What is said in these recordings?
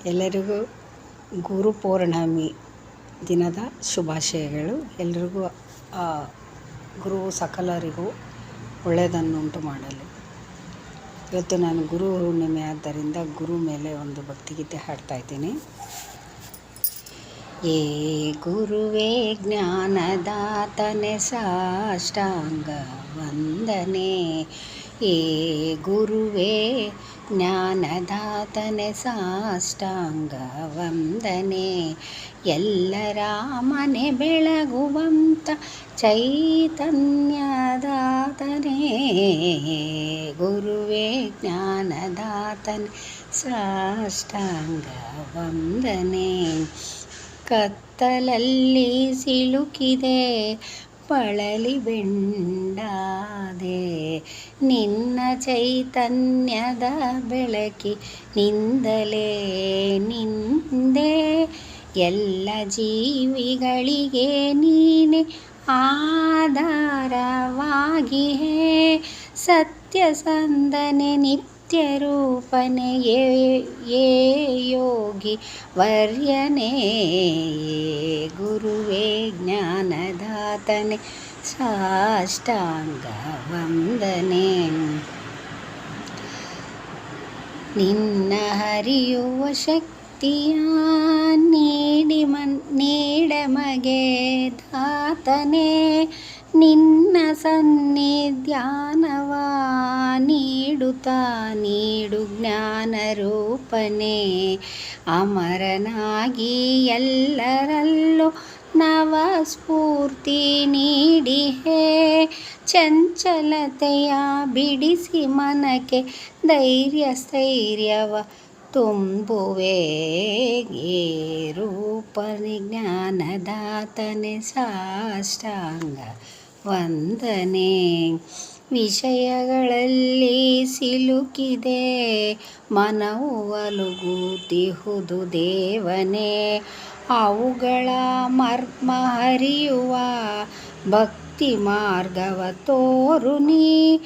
ಎಲ್ಲರಿಗೂ ಗುರು ಪೌರ್ಣಮಿ ದಿನದ ಶುಭಾಶಯಗಳು. ಎಲ್ರಿಗೂ ಗುರು ಸಕಲರಿಗೂ ಒಳ್ಳೆಯದನ್ನುಂಟು ಮಾಡಲಿ. ಇವತ್ತು ನಾನು ಗುರು ಹುಣ್ಣಿಮೆ ಆದ್ದರಿಂದ ಗುರು ಮೇಲೆ ಒಂದು ಭಕ್ತಿಗೀತೆ ಹಾಡ್ತಾ ಇದ್ದೀನಿ. ಏ ಗುರುವೇ ಜ್ಞಾನದಾತನೆ ಸಾಷ್ಟಾಂಗ ವಂದನೆ. ಏ ಗುರುವೇ ಜ್ಞಾನದಾತನೆ ಸಾಷ್ಟಾಂಗ ವಂದನೆ. ಎಲ್ಲರ ಮನೆ ಬೆಳಗುವಂತ ಚೈತನ್ಯದಾತನೇ. ಗುರುವೇ ಜ್ಞಾನದಾತನೆ ಸಾಷ್ಟಾಂಗ ವಂದನೆ. ಕತ್ತಲಲ್ಲಿ ಸಿಲುಕಿದೆ ಬಳಲಿ ಬೆಂಡಾದೆ, ನಿನ್ನ ಚೈತನ್ಯದ ಬೆಳಕಿನಿಂದಲೇ ನಿಂದೆ. ಎಲ್ಲ ಜೀವಿಗಳಿಗೆ ನೀನೆ ಆಧಾರವಾಗಿಯೇ, ಸತ್ಯಸಂಧನೆ ನಿತ್ಯ ರೂಪನೆ ಯೇ ಯೋಗಿ ವರ್ಯನೇ. ಗುರುವೇ ಜ್ಞಾನದಾತನೆ ಸಾಷ್ಟಾಂಗ ವಂದನೆ. ನಿನ್ನ ಹರಿಯುವ ಶಕ್ತಿಯ ನೀಡಮಗೆ ದಾತನೇ. ನಿನ್ನ ಸನ್ನಿಧಾನವ ನೀಡು ಜ್ಞಾನ ರೂಪನೇ. ಅಮರನಾಗಿ ಎಲ್ಲರಲ್ಲೂ ನವ ಸ್ಫೂರ್ತಿ ನೀಡಿಹೇ, ಚಂಚಲತೆಯ ಬಿಡಿಸಿ ಮನಕ್ಕೆ ಸ್ಥೈರ್ಯವ ತುಂಬುವೆ. ರೂಪನೆ ಜ್ಞಾನದಾತನೆ ಸಾಷ್ಟಾಂಗ ವಂದನೆ. ವಿಷಯಗಳಲ್ಲಿ ಸಿಲುಕಿದೆ ಮನವು ಅಲುಗುತ್ತಿಹುದು ದೇವನೇ. ಅವುಗಳ ಮರ್ಮ ಹರಿಯುವ ಭಕ್ತಿ ಮಾರ್ಗವ ತೋರು ನೀ.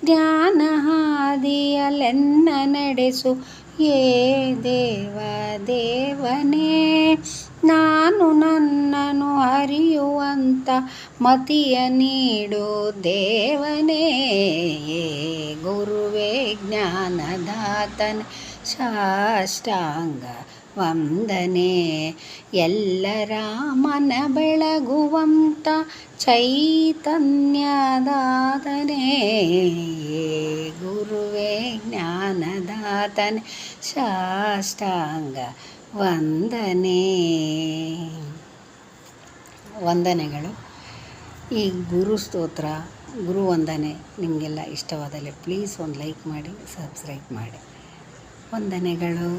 ಜ್ಞಾನ ಹಾದಿಯಲೆನ್ನ ನಡೆಸು ಏ ದೇವನೇ. ನಾನು ನನ್ನನ್ನು ಅರಿಯುವಂತ ಮತಿಯ ನೀಡು ದೇವನೇ. ಗುರುವೇ ಜ್ಞಾನದಾತನೆ ಸಾಷ್ಟಾಂಗ ವಂದನೆ. ಎಲ್ಲರ ಮನ ಬೆಳಗುವಂತ ಚೈತನ್ಯದಾತನೇ. ಗುರುವೇ ಜ್ಞಾನದಾತನೆ ಸಾಷ್ಟಾಂಗ ವಂದನೆ. ವಂದನೆಗಳು. ಈ ಗುರು ಸ್ತೋತ್ರ, ಗುರು ವಂದನೆ ನಿಮಗೆಲ್ಲ ಇಷ್ಟವಾದಲ್ಲಿ ಪ್ಲೀಸ್ ಒಂದು ಲೈಕ್ ಮಾಡಿ, ಸಬ್ಸ್ಕ್ರೈಬ್ ಮಾಡಿ. ವಂದನೆಗಳು.